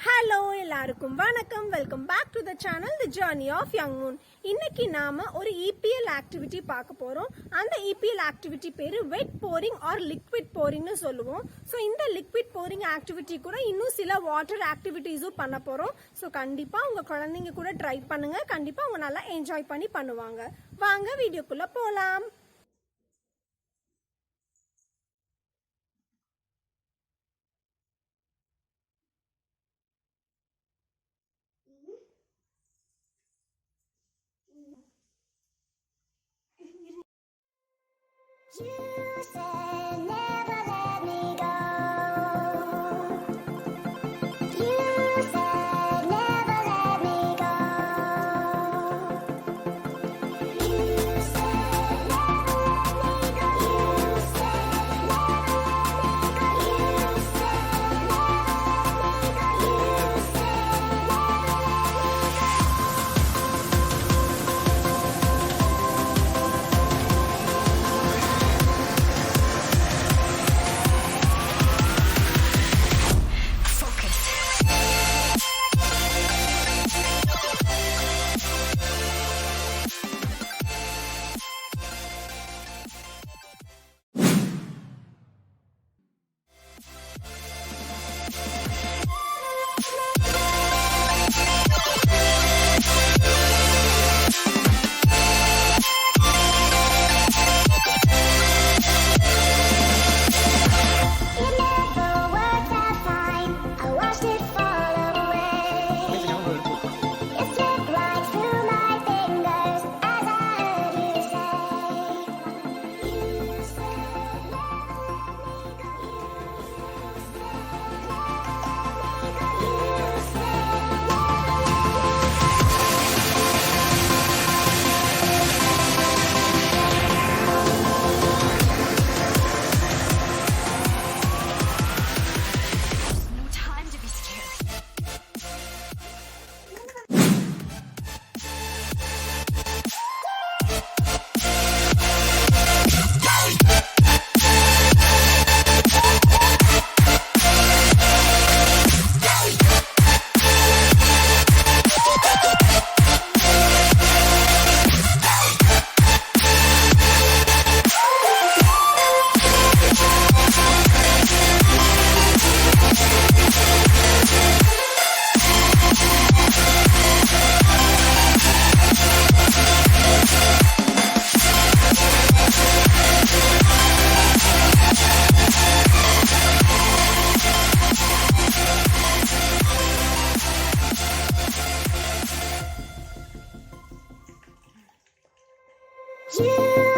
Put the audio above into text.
Hello எல்லாருக்கும் வணக்கம். Welcome back to the channel the journey of young moon. இன்னைக்கு நாம ஒரு இபிஎல் ஆக்டிவிட்டி பார்க்க போறோம். அந்த இபிஎல் ஆக்டிவிட்டி பேரு வெட் போரிங் ஆர் லிக்விட் போரிங்னு சொல்லுவோம். ஸோ இந்த லிக்விட் போரிங் ஆக்டிவிட்டி கூட இன்னும் சில வாட்டர் ஆக்டிவிட்டிஸும் பண்ண போறோம். ஸோ கண்டிப்பா உங்க குழந்தைங்க கூட ட்ரை பண்ணுங்க. கண்டிப்பா அவங்க நல்லா என்ஜாய் பண்ணி பண்ணுவாங்க. வாங்க வீடியோக்குள்ள போலாம். You said never let me go. You said never let me go. You said never let me go. You said never let me go. You said never let me go. You said you